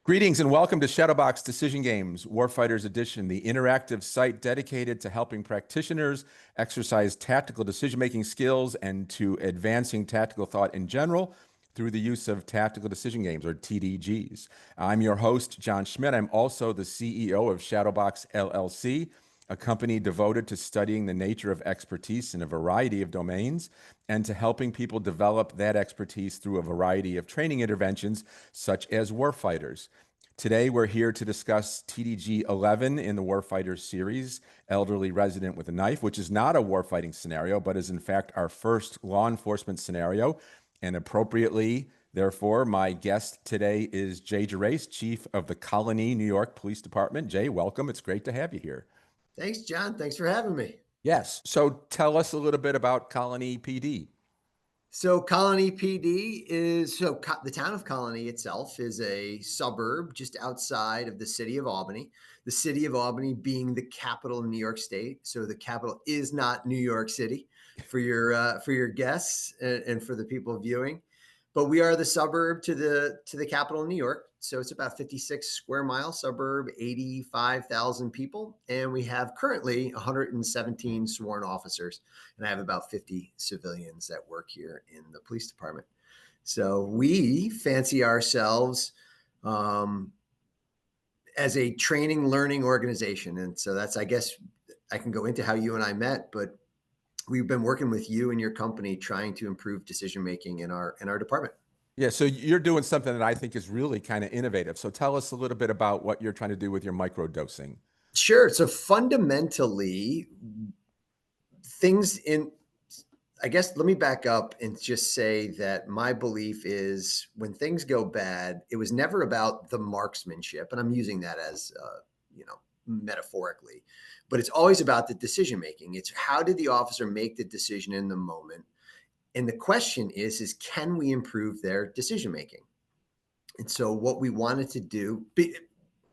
Greetings and welcome to ShadowBox Decision Games, Warfighters Edition, the interactive site dedicated to helping practitioners exercise tactical decision-making skills and to advancing tactical thought in general through the use of tactical decision games, or TDGs. I'm your host, John Schmitt. I'm also the CEO of ShadowBox LLC, a company devoted to studying the nature of expertise in a variety of domains and to helping people develop that expertise through a variety of training interventions, such as Warfighters. Today, we're here to discuss TDG 11 in the Warfighters series, Elderly Resident with a Knife, which is not a warfighting scenario, but is in fact our first law enforcement scenario. And appropriately, therefore, my guest today is Jay Gerace, Chief of the Colony, New York Police Department. Jay, welcome. It's great to have you here. Thanks, John. Thanks for having me. Yes. So tell us a little bit about Colony PD. So Colony PD is, the town of Colony itself is a suburb just outside of the city of Albany. The city of Albany being the capital of New York State. So the capital is not New York City for your guests and for the people viewing. But we are the suburb to the capital of New York. So it's about 56 square mile suburb, 85,000 people. And we have currently 117 sworn officers. And I have about 50 civilians that work here in the police department. So we fancy ourselves as a training learning organization. And so that's, I guess I can go into how you and I met, but we've been working with you and your company trying to improve decision-making in our department. Yeah, so you're doing something that I think is really kind of innovative. So tell us a little bit about what you're trying to do with your microdosing. Sure. So fundamentally, I guess, let me back up and just say that my belief is when things go bad, it was never about the marksmanship. And I'm using that as, metaphorically, but it's always about the decision-making. It's how did the officer make the decision in the moment? And the question is can we improve their decision-making? And so what we wanted to do,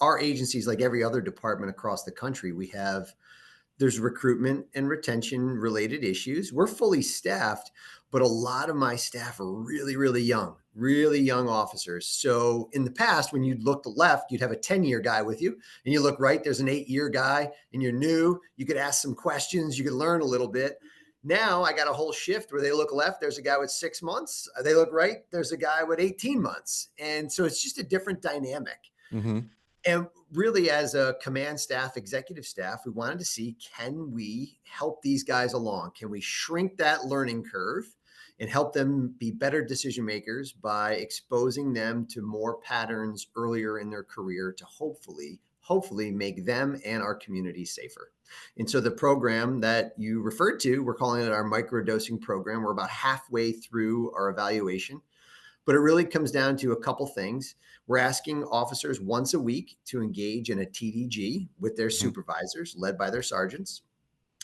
our agencies, like every other department across the country, there's recruitment and retention related issues. We're fully staffed, but a lot of my staff are really, really young officers. So in the past, when you'd look to the left, you'd have a 10-year guy with you, and you look right, there's an 8-year guy, and you're new. You could ask some questions, you could learn a little bit. Now I got a whole shift where they look left, there's a guy with 6 months. They look right, there's a guy with 18 months. And so it's just a different dynamic. Mm-hmm. And really, as a command staff, executive staff, we wanted to see, can we help these guys along? Can we shrink that learning curve and help them be better decision makers by exposing them to more patterns earlier in their career to hopefully make them and our community safer? And so the program that you referred to, we're calling it our microdosing program. We're about halfway through our evaluation. But it really comes down to a couple things. We're asking officers once a week to engage in a TDG with their supervisors, led by their sergeants.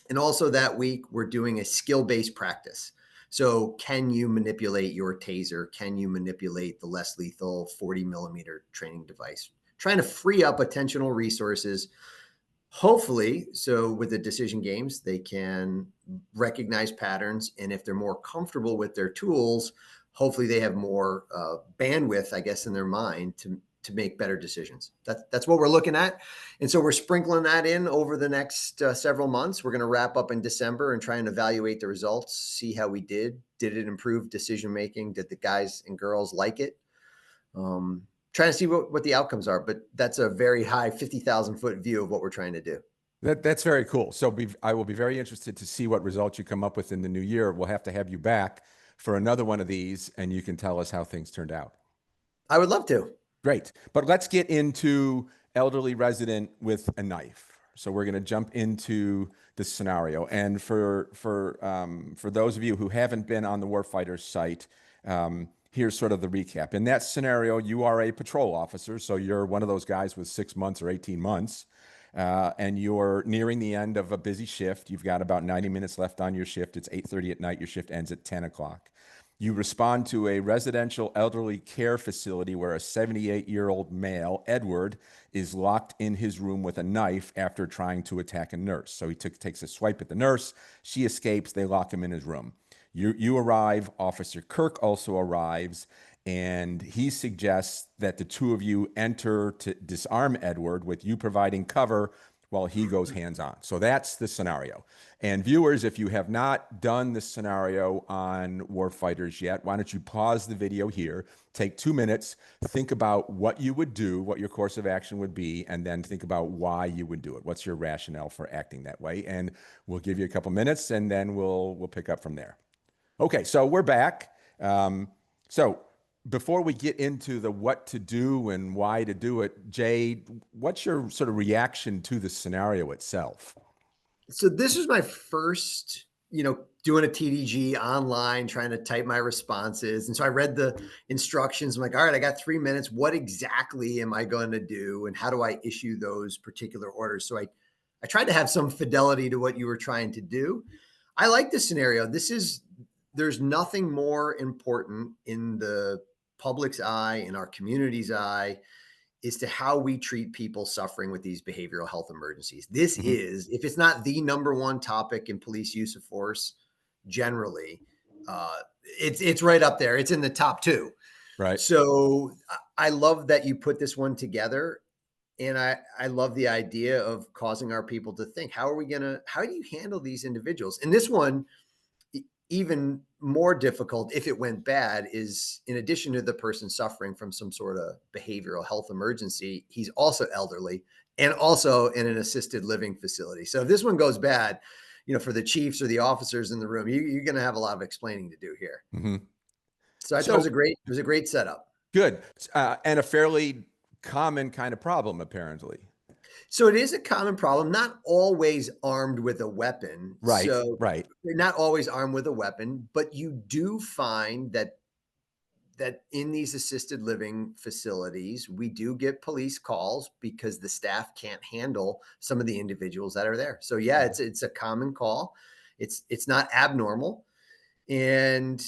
And also that week, we're doing a skill-based practice. So can you manipulate your taser? Can you manipulate the less lethal 40 millimeter training device? Trying to free up attentional resources. Hopefully, so with the decision games, they can recognize patterns. And if they're more comfortable with their tools, hopefully they have more bandwidth, I guess, in their mind to make better decisions. That's what we're looking at. And so we're sprinkling that in over the next several months. We're going to wrap up in December and try and evaluate the results, see how we did. Did it improve decision-making? Did the guys and girls like it? Trying to see what the outcomes are, but that's a very high 50,000 foot view of what we're trying to do. That's very cool. So I will be very interested to see what results you come up with in the new year. We'll have to have you back for another one of these, and you can tell us how things turned out. I would love to. Great. But let's get into elderly resident with a knife. So we're going to jump into this scenario. And for those of you who haven't been on the Warfighters site, here's sort of the recap. In that scenario, you are a patrol officer. So you're one of those guys with 6 months or 18 months. And you're nearing the end of a busy shift. You've got about 90 minutes left on your shift. It's 8:30 at night. Your shift ends at 10 o'clock. You respond to a residential elderly care facility where a 78-year-old male, Edward, is locked in his room with a knife after trying to attack a nurse. So he takes a swipe at the nurse. She escapes. They lock him in his room. You arrive. Officer Kirk also arrives. And he suggests that the two of you enter to disarm Edward, with you providing cover while he goes hands on. So that's the scenario. And viewers, if you have not done this scenario on Warfighters yet, why don't you pause the video here, take 2 minutes, think about what you would do, what your course of action would be, and then think about why you would do it. What's your rationale for acting that way? And we'll give you a couple minutes, and then we'll pick up from there. Okay, so we're back. So before we get into the what to do and why to do it, Jay, what's your sort of reaction to the scenario itself? So this was my first, doing a TDG online, trying to type my responses. And so I read the instructions. I'm like, all right, I got 3 minutes. What exactly am I going to do? And how do I issue those particular orders? So I tried to have some fidelity to what you were trying to do. I like this scenario. There's nothing more important in the public's eye, in our community's eye, is to how we treat people suffering with these behavioral health emergencies. This Mhm. is, if it's not the number one topic in police use of force generally, it's right up there. It's in the top two. Right. So I love that you put this one together. And I love the idea of causing our people to think, how do you handle these individuals? And this one, even more difficult if it went bad, is in addition to the person suffering from some sort of behavioral health emergency, he's also elderly and also in an assisted living facility. So if this one goes bad, for the chiefs or the officers in the room, you're going to have a lot of explaining to do here. Mhm. So I thought So it was a great setup. good. And a fairly common kind of problem, apparently. So it is a common problem, not always armed with a weapon. Right, So right. they're not always armed with a weapon, but you do find that in these assisted living facilities, we do get police calls because the staff can't handle some of the individuals that are there. So yeah, it's a common call. It's not abnormal. And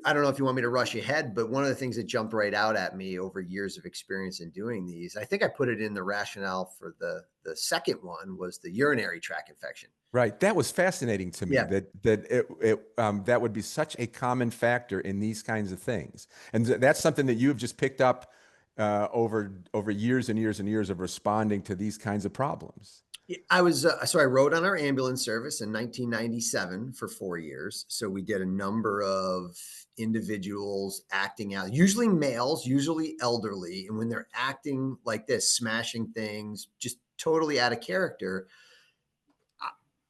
I don't know if you want me to rush ahead, but one of the things that jumped right out at me over years of experience in doing these, I think I put it in the rationale for the second one, was the urinary tract infection. Right. That was fascinating to me, Yeah. that would be such a common factor in these kinds of things. And that's something that you've just picked up over years and years and years of responding to these kinds of problems. So I rode on our ambulance service in 1997 for 4 years. So we did a number of individuals acting out, usually males, usually elderly. And when they're acting like this, smashing things, just totally out of character,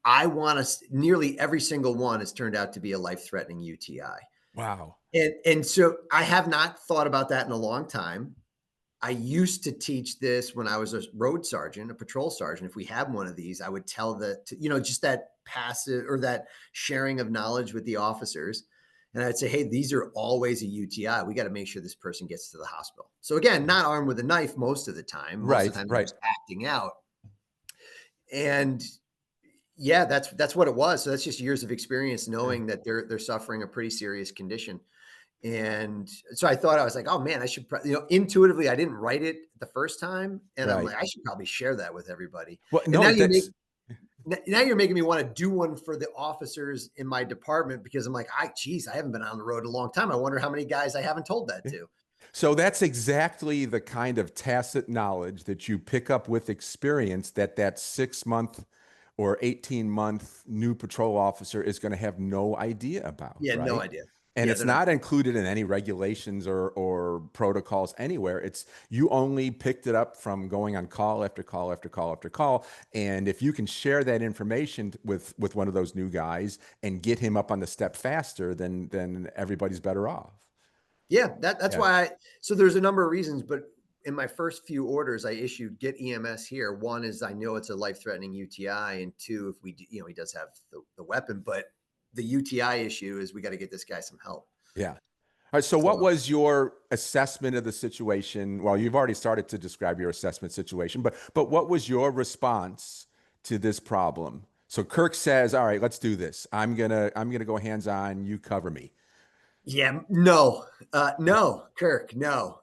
I want to, nearly every single one has turned out to be a life-threatening UTI. Wow. And so I have not thought about that in a long time. I used to teach this when I was a road sergeant, a patrol sergeant. If we had one of these, I would tell just that passive or that sharing of knowledge with the officers. And I'd say, hey, these are always a UTI. We got to make sure this person gets to the hospital. So again, not armed with a knife most of the time. Most of Right, the time they're right. just acting out. And yeah, that's what it was. So that's just years of experience knowing that they're suffering a pretty serious condition. And so I was like, oh man, I should, intuitively, I didn't write it the first time. And I'm Right. like, I should probably share that with everybody. Well, And no, that's now you're making me want to do one for the officers in my department, because I'm like, geez, I haven't been on the road in a long time. I wonder how many guys I haven't told that to. so that's exactly the kind of tacit knowledge that you pick up with experience that 6 month or 18-month new patrol officer is going to have no idea about, Yeah, no right? idea. And Yeah, it's they're not. not included in any regulations or protocols anywhere. It's you only picked it up from going on call after call after call after call. And if you can share that information with one of those new guys and get him up on the step faster, then everybody's better off. Yeah, that's Yeah. why so there's a number of reasons, but in my first few orders, I issued get EMS here. One is I know it's a life-threatening UTI, and two, if we do, he does have the weapon, but the UTI issue is we got to get this guy some help. Yeah. All right. So what So was your assessment of the situation? Well, you've already started to describe your assessment situation, but what was your response to this problem? So Kirk says, "All right, let's do this. I'm gonna go hands on. You cover me." yeah, no, no, Kirk, no.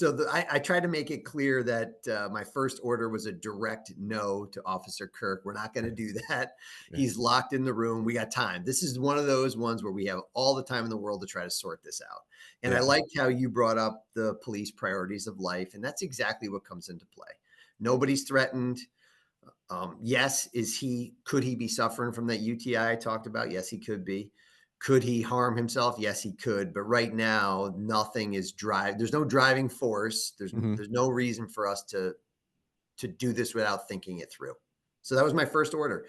I tried to make it clear that my first order was a direct no to Officer Kirk. We're not going to Right. do that. Yeah. He's locked in the room. We got time. This is one of those ones where we have all the time in the world to try to sort this out. And I Yeah. liked how you brought up the police priorities of life. And that's exactly what comes into play. Nobody's threatened. Yes, could he be suffering from that UTI I talked about? Yes, he could be. Could he harm himself? Yes, he could. But right now, nothing is there's no driving force. Hmm. There's no reason for us to do this without thinking it through. So that was my first order.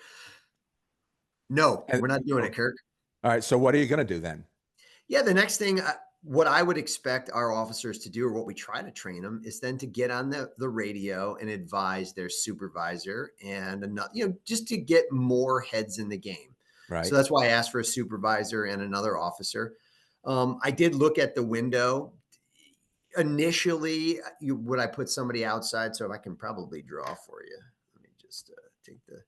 No, And we're not doing oh, it, Kirk. all right. So what are you going to do then? Yeah, the next thing, what I would expect our officers to do, or what we try to train them, is then to get on the radio and advise their supervisor and another, just to get more heads in the game. So Right. that's why I asked for a supervisor and another officer. I did look at the window. Initially, would I put somebody outside? So I can probably draw for you. Let me just take the.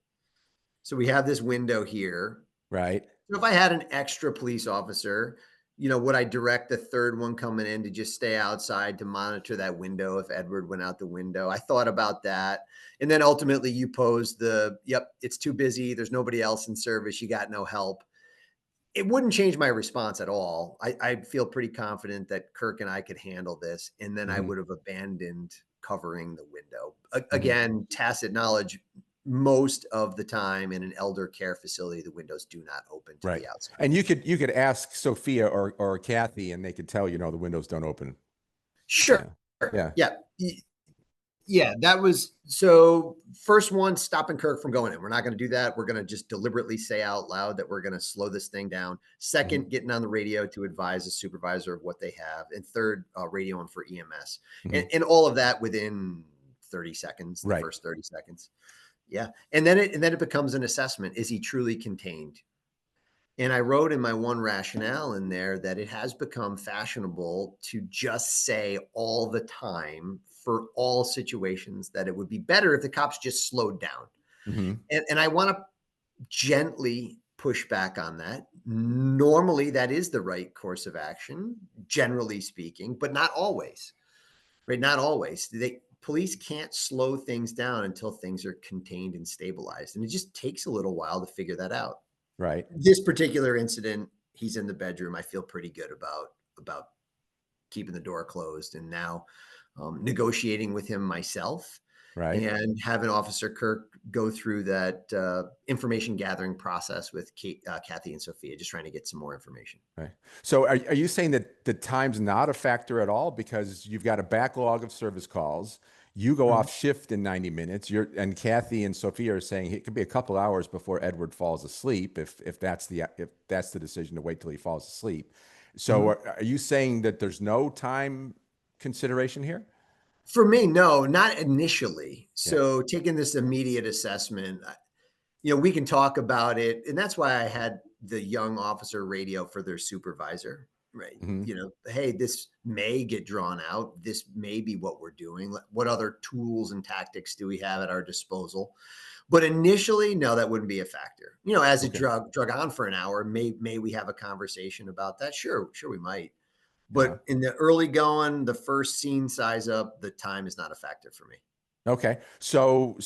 So we have this window here. Right. So if I had an extra police officer, would I direct the third one coming in to just stay outside to monitor that window if Edward went out the window? I thought about that. And then ultimately you posed yep, it's too busy. There's nobody else in service. You got no help. It wouldn't change my response at all. I feel pretty confident that Kirk and I could handle this. And then I Hmm. would have abandoned covering the window. Hmm. Again, tacit knowledge, most of the time in an elder care facility, the windows do not open to Right. the outside. And you could ask Sophia or Kathy, and they could tell the windows don't open. Sure. Yeah. Yeah. Yeah. Yeah. That was so first one, stopping Kirk from going in. We're not going to do that. We're going to just deliberately say out loud that we're going to slow this thing down. Hmm. Second, getting on the radio to advise the supervisor of what they have. And third, radioing for EMS. Hmm. And all of that within 30 seconds, the Right. first 30 seconds. Yeah. And then it becomes an assessment. Is he truly contained? And I wrote in my one rationale in there that it has become fashionable to just say all the time for all situations that it would be better if the cops just slowed down. Hmm. And I want to gently push back on that. Normally, that is the right course of action, generally speaking, but not always, right? Not always. Police can't slow things down until things are contained and stabilized. And it just takes a little while to figure that out. Right. This particular incident, he's in the bedroom. I feel pretty good about keeping the door closed, and now negotiating with him myself, Right. and having Officer Kirk go through that information gathering process with Kathy and Sophia, just trying to get some more information. Right. So are you saying that the time's not a factor at all because you've got a backlog of service calls? You go Mhm. off shift in 90 minutes. And Kathy and Sophia are saying it could be a couple hours before Edward falls asleep if that's the decision to wait till he falls asleep. So Mhm. are you saying that there's no time consideration here? For me, no, not initially. Yeah. So taking this immediate assessment, we can talk about it. And that's why I had the young officer radio for their supervisor, right? Hmm. Hey, this may get drawn out. This may be what we're doing. What other tools and tactics do we have at our disposal? But initially, no, that wouldn't be a factor. As it Okay. drug on for an hour, may we have a conversation about that? Sure, we might. Yeah. But in the early going, the first scene size up, the time is not a factor for me. Okay. So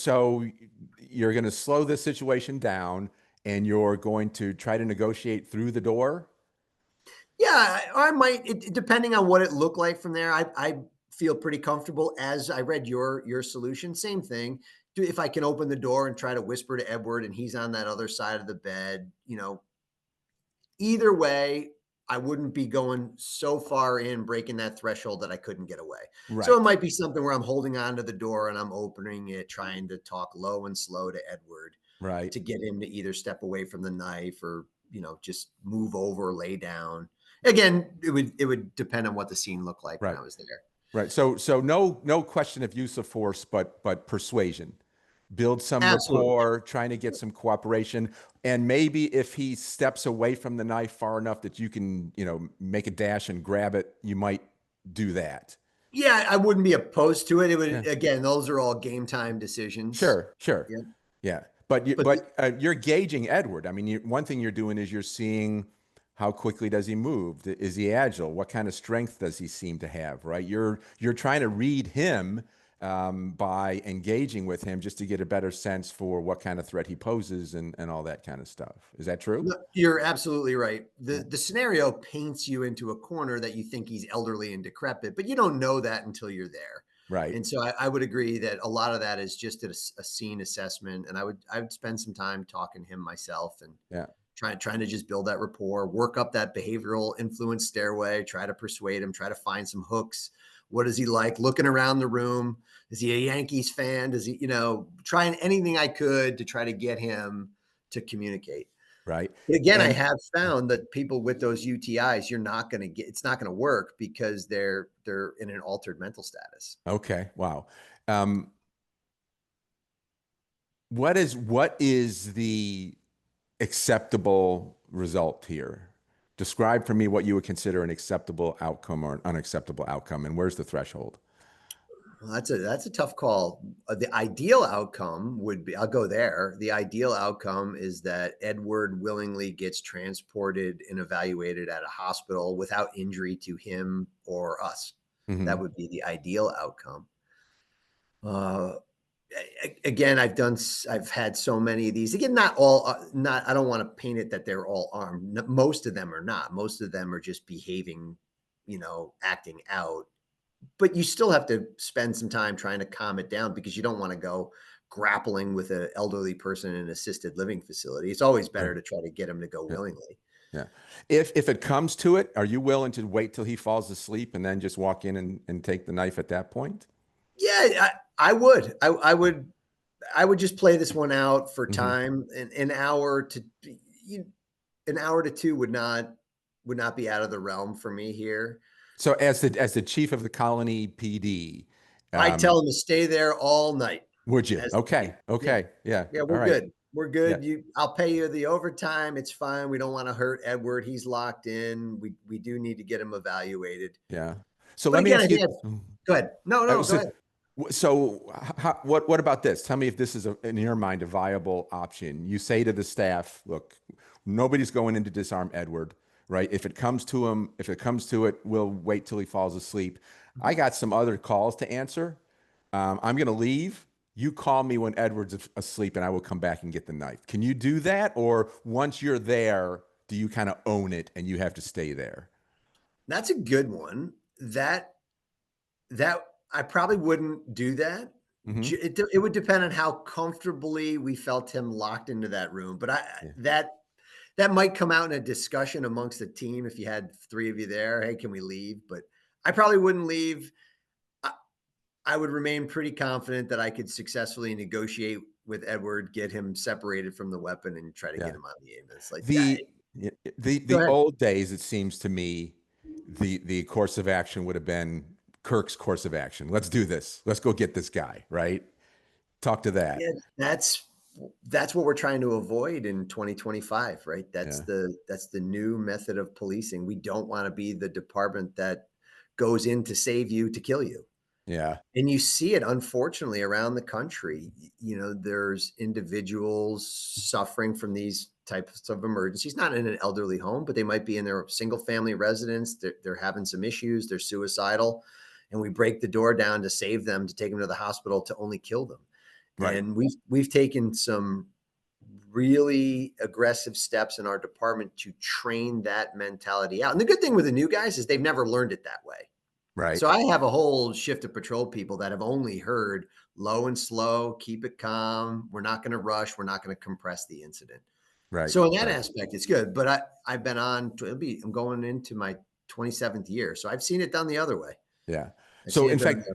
you're going to slow this situation down and you're going to try to negotiate through the door? Yeah, I might, depending on what it looked like from there. I feel pretty comfortable as I read your solution. Same thing. If I can open the door and try to whisper to Edward and he's on that other side of the bed, either way, I wouldn't be going so far in breaking that threshold that I couldn't get away. So it Right. might be something where I'm holding on to the door and I'm opening it, trying to talk low and slow to Edward Right. to get him to either step away from the knife or, just move over, lay down. Again, it would depend on what the scene looked like when Right. I was there. Right. So no question of use of force, but persuasion. Build some Absolutely. rapport, trying to get some cooperation. And maybe if he steps away from the knife far enough that you can, make a dash and grab it, you might do that. Yeah, I wouldn't be opposed to it. It Yeah. would, again, those are all game time decisions. Sure, sure. Yeah. Yeah. But But you're gauging Edward. I mean, one thing you're doing is you're seeing How quickly does he move? Is he agile? What kind of strength does he seem to have, right? You're trying to read him by engaging with him just to get a better sense for what kind of threat he poses and all that kind of stuff. Is that true? No, you're absolutely right. Yeah. The scenario paints you into a corner that you think he's elderly and decrepit, but you don't know that until you're there. Right. And so I would agree that a lot of that is just a scene assessment. And I would spend some time talking to him myself and Yeah. trying to just build that rapport, work up that behavioral influence stairway, try to persuade him, try to find some hooks. What is he like? Looking around the room. Is he a Yankees fan? Does he, trying anything I could to try to get him to communicate. Right. But again, I And have found that people with those UTIs, it's not going to work because they're in an altered mental status. okay. Wow. Um, what is the acceptable result here? Describe for me what you would consider an acceptable outcome or an unacceptable outcome, and where's the threshold? Well, that's a tough call. The ideal outcome would be, I'll go there. The ideal outcome is that Edward willingly gets transported and evaluated at a hospital without injury to him or us. That Hmm. would be the ideal outcome. Uh, Again, I've had so many of these. Again, not all, not, I don't want to paint it that they're all armed. Most of them are not. Most of them are just behaving, acting out, but you still have to spend some time trying to calm it down because you don't want to go grappling with an elderly person in an assisted living facility. It's always better Sure. to try to get them to go Yeah. willingly. Yeah. If it comes to it, are you willing to wait till he falls asleep and then just walk in and take the knife at that point? Yeah, I would. I would just play this one out for Hmm. time. An hour to you, an hour to two would not be out of the realm for me here. So as the chief of the colony PD, I um, tell them to stay there all night. would you? As the chief. Okay. Yeah. Okay. Yeah. Yeah, All we're right. good. We're Yeah. good. I'll pay you the overtime. It's fine. We don't want to hurt Edward. He's locked in. We do need to get him evaluated. Yeah. So But let me again, I ask think you. go ahead. No, Uh, no, go So, ahead. what about this? Tell me if this is in your mind a viable option. You say to the staff, "Look, nobody's going in to disarm Edward, right? If it comes to it, we'll wait till he falls asleep. I got some other calls to answer. I'm going to leave. You call me when Edward's asleep, and I will come back and get the knife. Can you do that, or once you're there, do you kind of own it and you have to stay there?" That's a good one. That I probably wouldn't do that. Hmm. It would depend on how comfortably we felt him locked into that room. But Yeah. that might come out in a discussion amongst the team if you had three of you there. Hey, can we leave? But I probably wouldn't leave. I, I would remain pretty confident that I could successfully negotiate with Edward, get him separated from the weapon, and try to get Yeah. him on the ambulance. Like that. The the Go the ahead. old days, it seems to me, the course of action would have been Kirk's course of action. Let's do this. Let's go get this guy, right? Talk to that. Yeah, that's what we're trying to avoid in 2025, right? That's Yeah. the new method of policing. We don't want to be the department that goes in to save you to kill you. Yeah. And you see it unfortunately around the country. There's individuals suffering from these types of emergencies, not in an elderly home, but they might be in their single family residence. They're having some issues, they're suicidal, and we break the door down to save them, to take them to the hospital, to only kill them. Right. And we've taken some really aggressive steps in our department to train that mentality out. And the good thing with the new guys is they've never learned it that way. Right. So I have a whole shift of patrol people that have only heard low and slow, keep it calm. We're not going to rush. We're not going to compress the incident. Right. So in that Right. aspect, it's good. But I've been I'm going into my 27th year. So I've seen it done the other way. Yeah. I've So seen it in done. fact,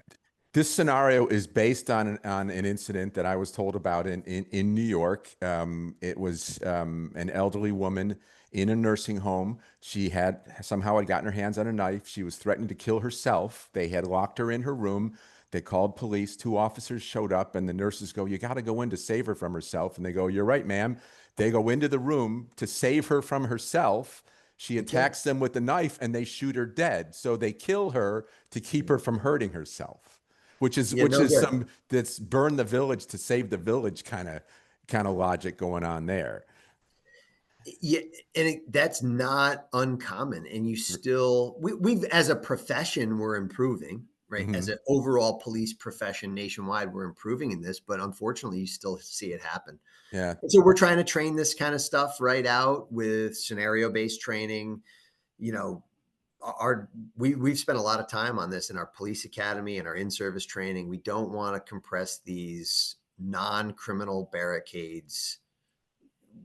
this scenario is based on an incident that I was told about in New York. It was an elderly woman in a nursing home. She had gotten her hands on a knife. She was threatening to kill herself. They had locked her in her room. They called police. Two officers showed up, and the nurses go, "You got to go in to save her from herself." And they go, "You're right, ma'am." They go into the room to save her from herself. She Okay. attacks them with the knife, and they shoot her dead. So they kill her to keep her from hurting herself, which is Yeah, which no is good. some that's burn the village to save the village kind of logic going on there. Yeah, and that's not uncommon. And you still, we've, as a profession, we're improving, right? As Hmm. an overall police profession nationwide, we're improving in this, but unfortunately, you still see it happen. Yeah. And so we're trying to train this kind of stuff right out with scenario-based training. You know, we've spent a lot of time on this in our police academy and our in-service training. We don't want to compress these non-criminal barricades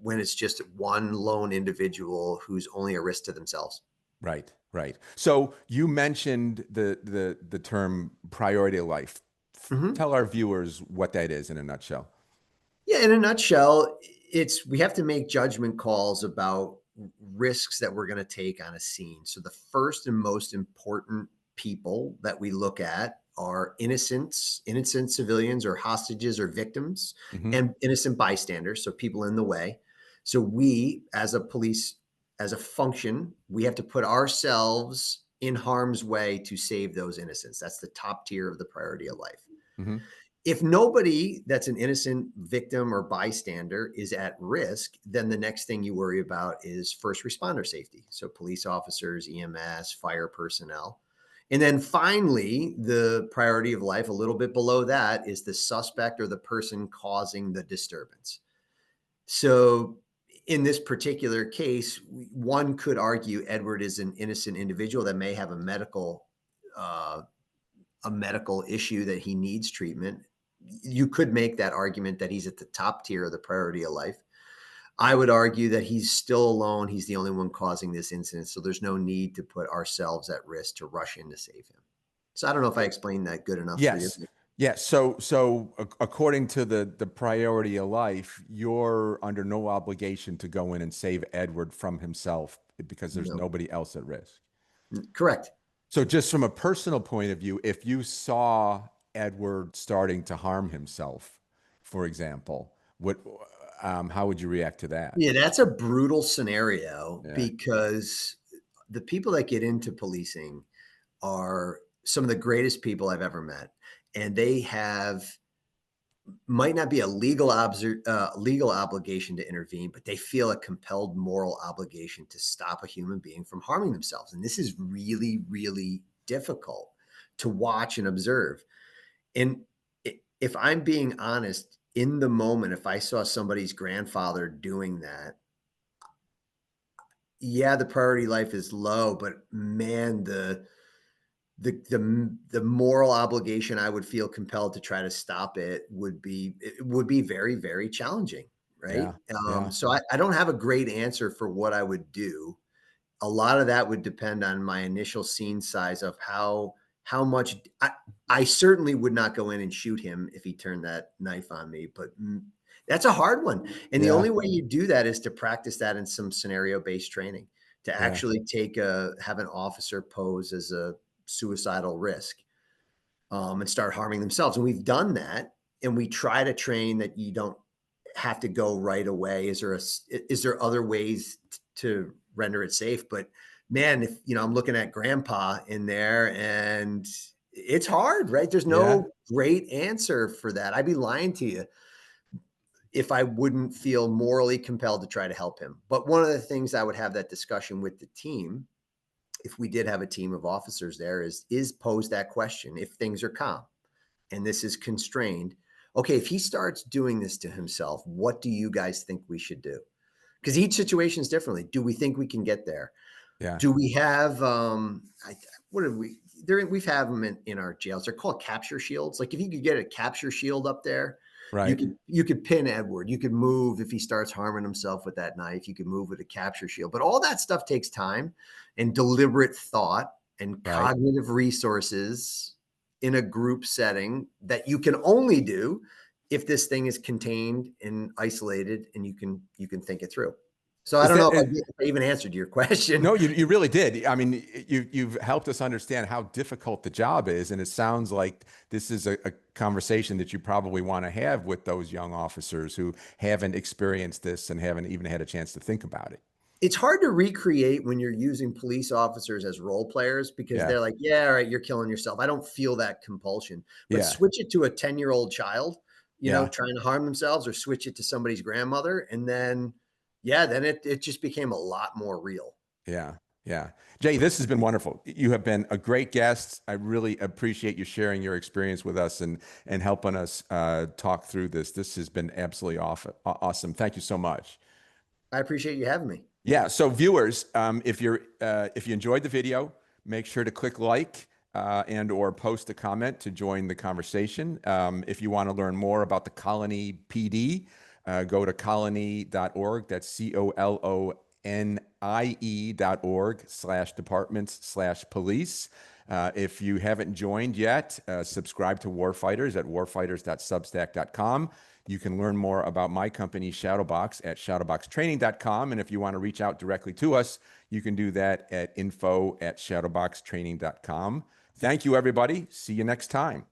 when it's just one lone individual who's only a risk to themselves. Right, right. So you mentioned the term priority of life. Mhm. Tell our viewers what that is in a nutshell. Yeah, in a nutshell, it's we have to make judgment calls about risks that we're going to take on a scene. So the first and most important people that we look at are innocent civilians or hostages or victims, Hmm. and innocent bystanders, so people in the way. So we, as a police, as a function, we have to put ourselves in harm's way to save those innocents. That's the top tier of the priority of life. Hmm. If nobody that's an innocent victim or bystander is at risk, then the next thing you worry about is first responder safety. So, police officers, EMS, fire personnel. And then finally, the priority of life, a little bit below that, is the suspect or the person causing the disturbance. So, in this particular case, one could argue Edward is an innocent individual that may have uh, a medical issue that he needs treatment. You could make that argument that he's at the top tier of the priority of life. I would argue that he's still alone. He's the only one causing this incident. So there's no need to put ourselves at risk to rush in to save him. So I don't know if I explained that good enough for you. Yes. Yes. So according to the priority of life, you're under no obligation to go in and save Edward from himself because there's No, nobody else at risk. correct. So just from a personal point of view, if you saw Edward starting to harm himself, for example, what how would you react to that? Yeah, that's a brutal scenario Yeah. because the people that get into policing are some of the greatest people I've ever met. And they have might not be a legal obligation to intervene, but they feel a compelled moral obligation to stop a human being from harming themselves. And this is really, really difficult to watch and observe. And if I'm being honest, in the moment, if I saw somebody's grandfather doing that, yeah, the priority life is low, but man, the moral obligation I would feel compelled to try to stop it would be very, very challenging, right? Yeah. Yeah. So I don't have a great answer for what I would do. A lot of that would depend on my initial scene size of how much I certainly would not go in and shoot him if he turned that knife on me, but that's a hard one. And the Yeah. only way you do that is to practice that in some scenario-based training, to Yeah. actually have an officer pose as a suicidal risk, and start harming themselves. And we've done that, and we try to train that you don't have to go right away. Is there other ways to render it safe? But man, if I'm looking at grandpa in there, and it's hard, right? There's Yeah. no great answer for that. I'd be lying to you if I wouldn't feel morally compelled to try to help him. But one of the things I would have that discussion with the team, if we did have a team of officers there, is pose that question. If things are calm and this is constrained, okay, if he starts doing this to himself, what do you guys think we should do? Because each situation is differently. Do we think we can get there? Yeah. Do we have what did we there we've had them in our jails. They're called capture shields. Like if you could get a capture shield up there, you Right. could pin Edward. You could move if he starts harming himself with that knife. You could move with a capture shield. But all that stuff takes time and deliberate thought and Right. cognitive resources in a group setting that you can only do if this thing is contained and isolated and you can think it through. So I Is don't know that if I even answered your question. no, you really did. I mean, you've helped us understand how difficult the job is, and it sounds like this is a conversation that you probably want to have with those young officers who haven't experienced this and haven't even had a chance to think about it. It's hard to recreate when you're using police officers as role players because Yeah. they're like, yeah, all right, you're killing yourself. I don't feel that compulsion. But Yeah. switch it to a 10-year-old child, Yeah. trying to harm themselves, or switch it to somebody's grandmother. And then Yeah, then it just became a lot more real. Yeah. Yeah. Jay, this has been wonderful. You have been a great guest. I really appreciate you sharing your experience with us and helping us talk through this. This has been absolutely awesome. Thank you so much. I appreciate you having me. Yeah. So viewers, if you enjoyed the video, make sure to click like and or post a comment to join the conversation. If you want to learn more about the Colony PD, go to colony.org. That's colony.org/departments/police. If you haven't joined yet, subscribe to Warfighters at warfighters.substack.com. You can learn more about my company, ShadowBox, at shadowboxtraining.com. And if you want to reach out directly to us, you can do that at info@shadowboxtraining.com. Thank you, everybody. See you next time.